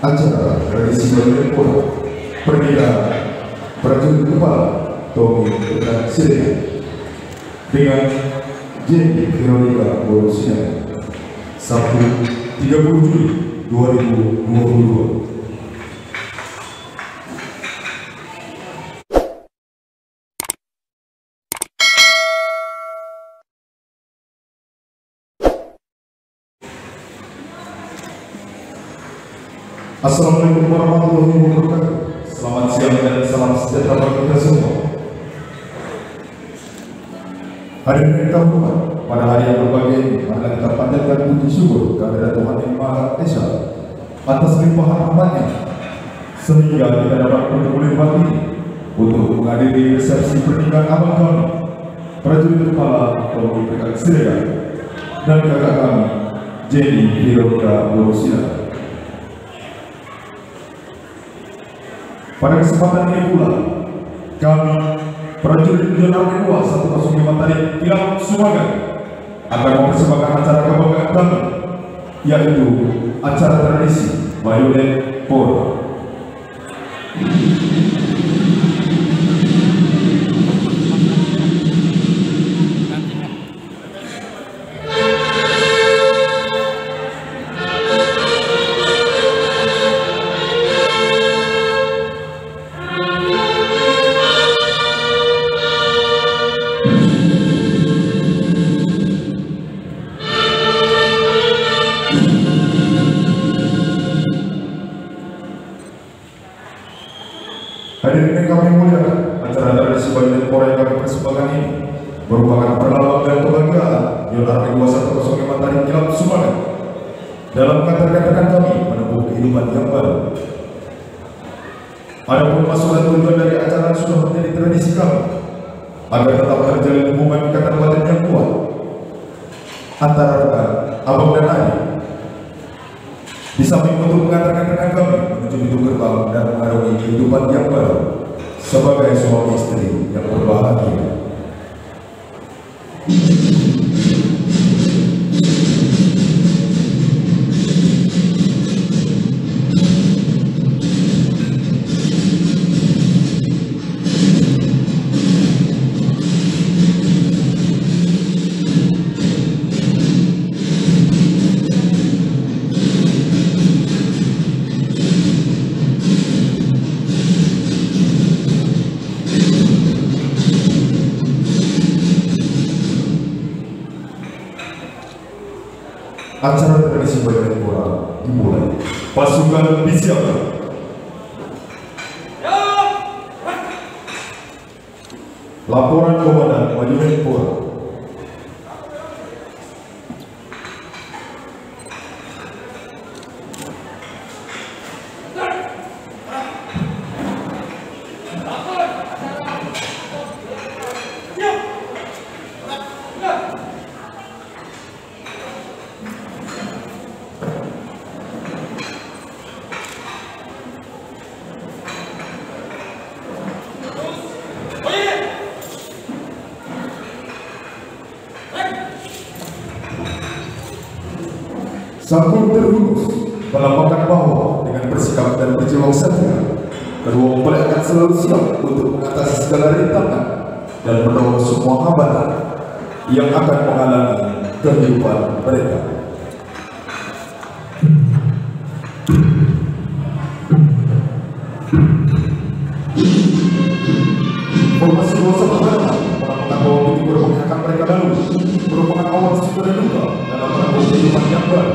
acara tradisi Menpora pernikahan prajurit kepala Tommy Pekan Siregar dengan Jenny Veronica Borussia Sabtu 30 Juli 2022. Assalamualaikum warahmatullahi wabarakatuh. Selamat siang dan salam sejahtera bagi kita semua. Hadirin yang terhormat, pada hari yang berbahagia ini marilah kita panjatkan puji syukur kehadirat Tuhan Yang Maha Esa atas limpahan rahmat-Nya sehingga kita dapat berkumpul pagi ini untuk menghadiri resepsi pernikahan abang kami, prajurit kepala Tommy Pekan Siregar dan kakak kami, Jenny Veronica Borussia. Pada kesempatan ini pula, kami prajurit Yonarni 105 Tarik Kilap Sumagan akan mempersembahkan acara kebanggaan kami, yaitu acara tradisi Bayonet Pora. Hadirin yang kami muliakan, acara tradisi Bayonet Pora yang kami persembahkan ini merupakan perlambang dan kebahagiaan Yonarni 105 Tarik Kilap Sumagan dalam mengantarkan kami menempuh kehidupan yang baru. Adapun maksud dan tujuan dari acara sudah menjadi tradisi kami agar tetap terjalin hubungan ikatan batin yang kuat antara rekan, abang dan adik. Di samping untuk mengantarkan rekan kami menuju pintu gerbang dan mengarungi kehidupan yang baru sebagai suami istri yang berbahagia. Acara tradisi Bayonet Pora dimulai. Pasukan disiapkan. Laporan Komandan Bayonet Pora. Sambil terhunus melambangkan bahwa dengan bersikap dan berjiwa satria, kedua mempelai akan selalu siap untuk mengatasi segala rintangan dan menolong semua hambatan yang akan menghalangi kehidupan mereka. Formasi dua pertahanan melambangkan bahwa pintu gerbang yang akan mereka lalui merupakan awal suka dan duka dalam menempuh kehidupan yang baru.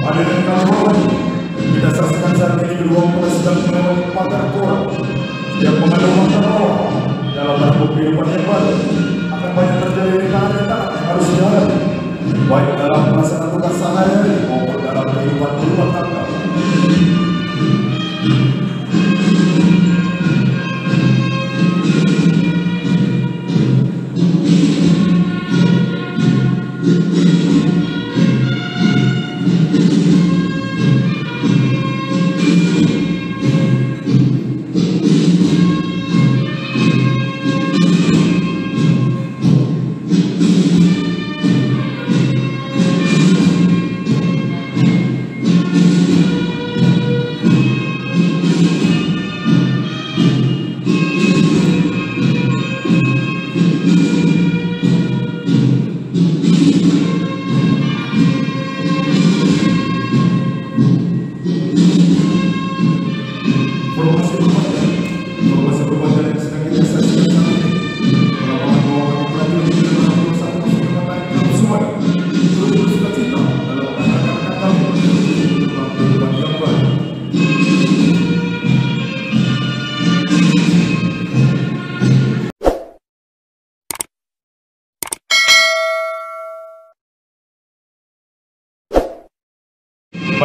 Hadirin kami hormati, kita saksikan saat ini kedua mempelai sedang melewati pagar Pora yang mengandung makna awal dalam menempuh kehidupan yang baru. Akan banyak terjadi rintangan-rintangan yang harus dihadapi, baik dalam pelaksanaan tugas sehari-hari maupun dalam kehidupan berumah tangga.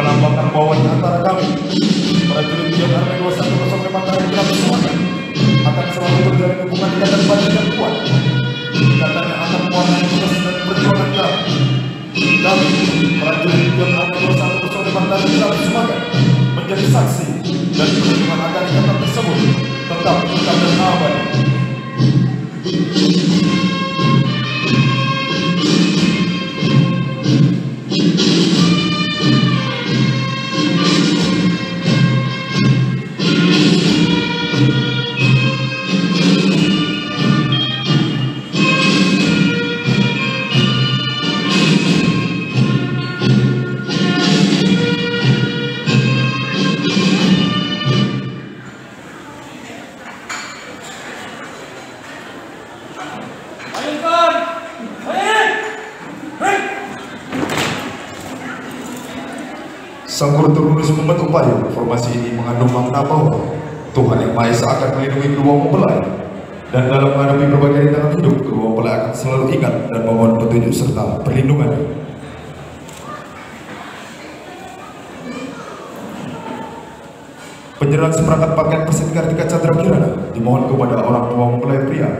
Penampakan bahwa di antara kami prajurit Pion Army 2105 Mataram Gelap semuanya akan selalu terjalin hubungan ikatan batin yang kuat. Ikatan yang akan mewarnai tugas dan perjuangan kami. Kami prajurit Pion Army 2105 Mataram Gelap semuanya menjadi saksi dan perjuangan akan ikatan tersebut tetap dan abadi. Sang guru terus membentuk payung. Formasi ini mengandung makna bahwa Tuhan Yang Maha Esa akan melindungi kedua mempelai, dan dalam menghadapi berbagai rintangan hidup, kedua mempelai akan selalu ingat dan memohon petunjuk serta perlindungan. Penyerahan seperangkat pakaian Persit Kartika Chandra Kirana dimohon kepada orang tua mempelai pria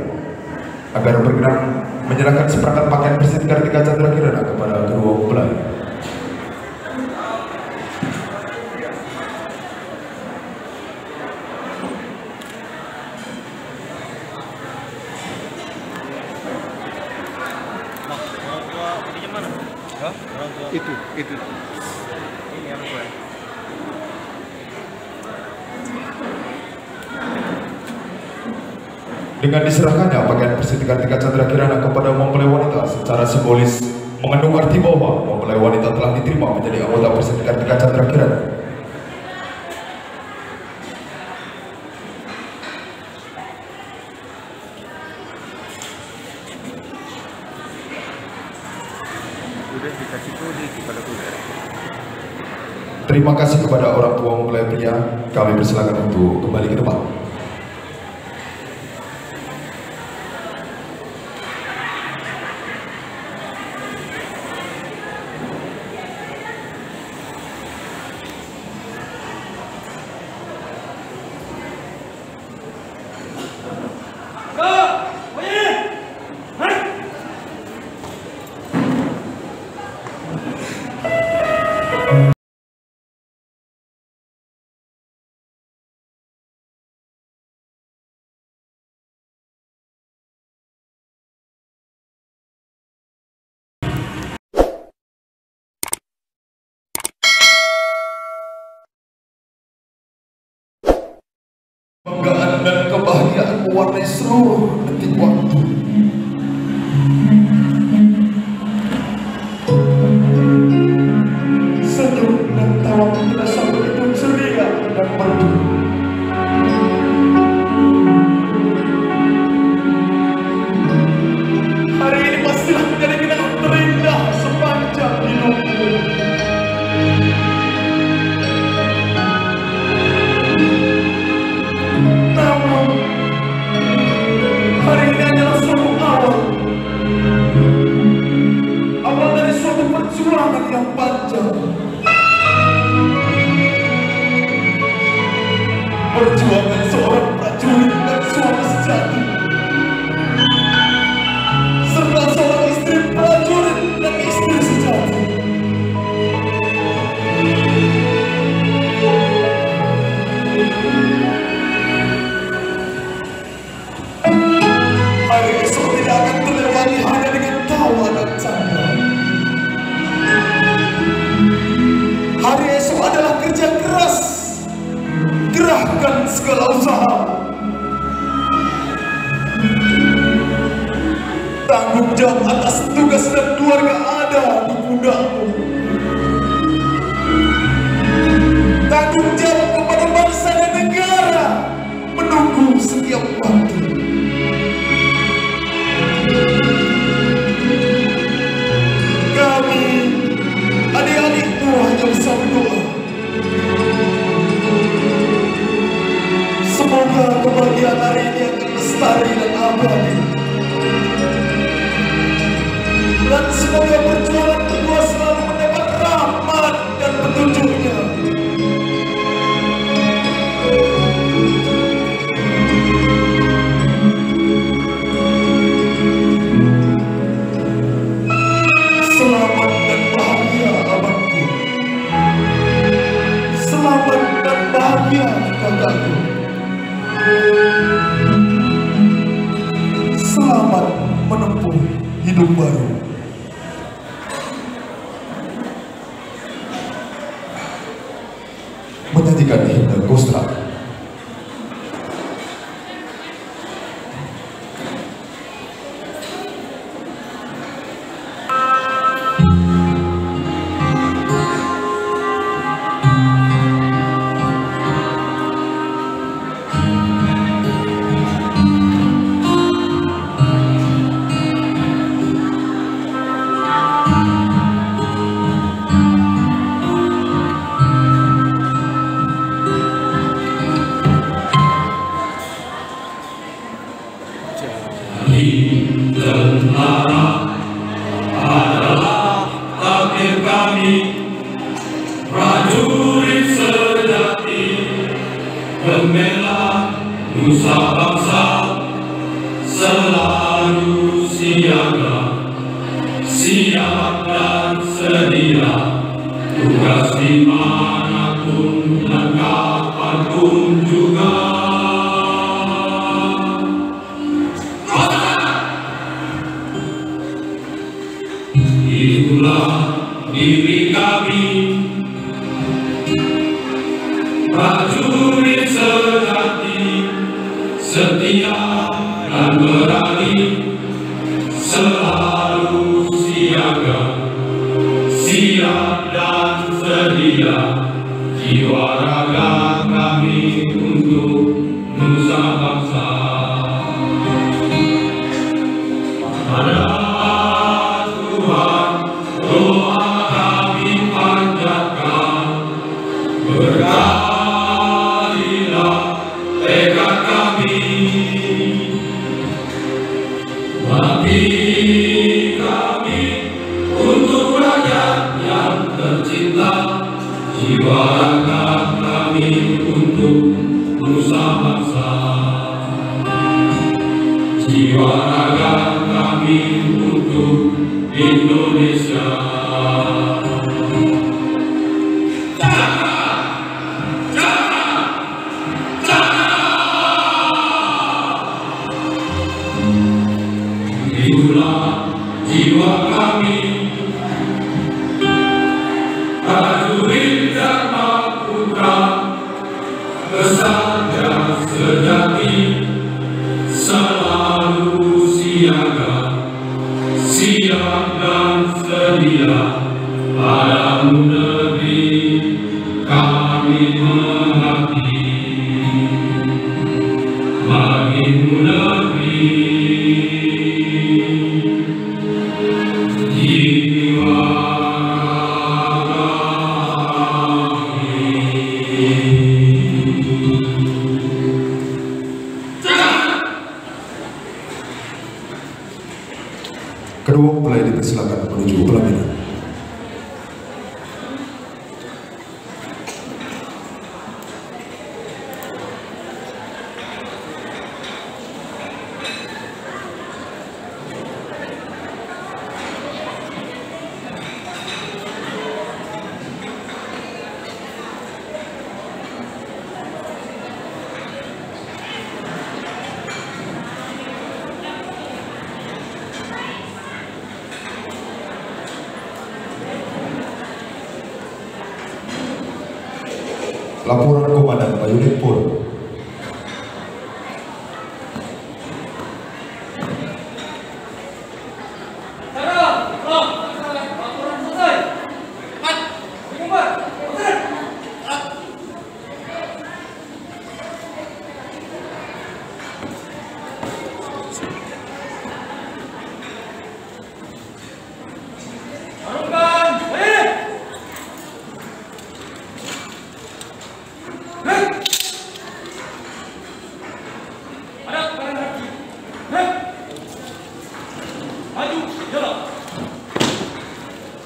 agar berkenan menyerahkan seperangkat pakaian Persit Kartika Chandra Kirana kepada kedua mempelai. Itu. Ini yang gue. Dengan diserahkannya pakaian Persit Kartika Chandra Kirana kepada mempelai wanita secara simbolis mengandung arti bahwa mempelai wanita telah diterima menjadi anggota Persit Kartika Chandra Kirana. Terima kasih kepada orang tua mempelai pria. Kami persilakan untuk kembali ke depan. Kebanggaan dan kebahagiaan mewarnai seluruh detik waktu. Senyum dan tawa terasa begitu ceria dan merdu. Hari ini pastilah menjadi kenangan terindah sepanjang hidupku. Hari ini adalah suatu awal dari suatu perjuangan yang panjang. Perjuangan seorang prajurit dan suami sejati, serta seorang istri prajurit dan istri sejati. Hari esok tidak akan terlewati hanya dengan tawa dan canda. Hari esok adalah kerja keras, gerahkan segala usaha. Tanggung jawab atas tugas dan keluarga ada di pundakmu. Tanggung jawab kepada bangsa dan negara menunggu setiap waktu. Kami, adik-adikmu, hanya bisa berdoa. Semoga kebahagiaan hari ini akan lestari dan abadi. Dan semoga perjuangan kedua selalu mendapat rahmat dan petunjuk tunggalku. Selamat menempuh hidup baru. Menyanyikan himne Kostrad. Tentara adalah takdir kami, prajurit sejati, pembela nusa bangsa, selalu siaga, siap dan sedia, tugas dimanapun dan kapanpun juga. Itulah diri kami, prajurit sejati, setia dan berani, selalu siaga, siap dan sedia, jiwa raga kami untuk nusa bangsa. Doa kami panjatkan, berkalilah tekad kami, mati kami untuk rakyat yang tercinta, jiwa raga kami untuk nusa bangsa, jiwa raga kami untuk Indonesia. Itulah jiwa kami, prajurit Dharma Putra, kesatria sejati, selalu siaga, siap dan sedia, padamu negeri kami mengabdi, bagimu negeri jiwa Kedua mempelai dipersilakan menuju pelaminan. Laporan Komandan Bayunit Pur.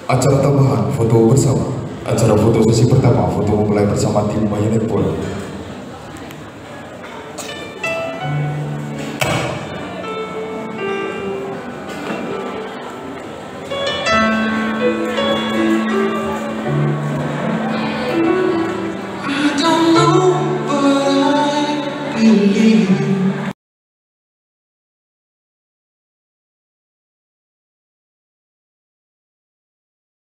Acara tambahan foto bersama. Acara foto sesi pertama, foto mempelai bersama tim Bayunit Pur. I don't know, but I you leave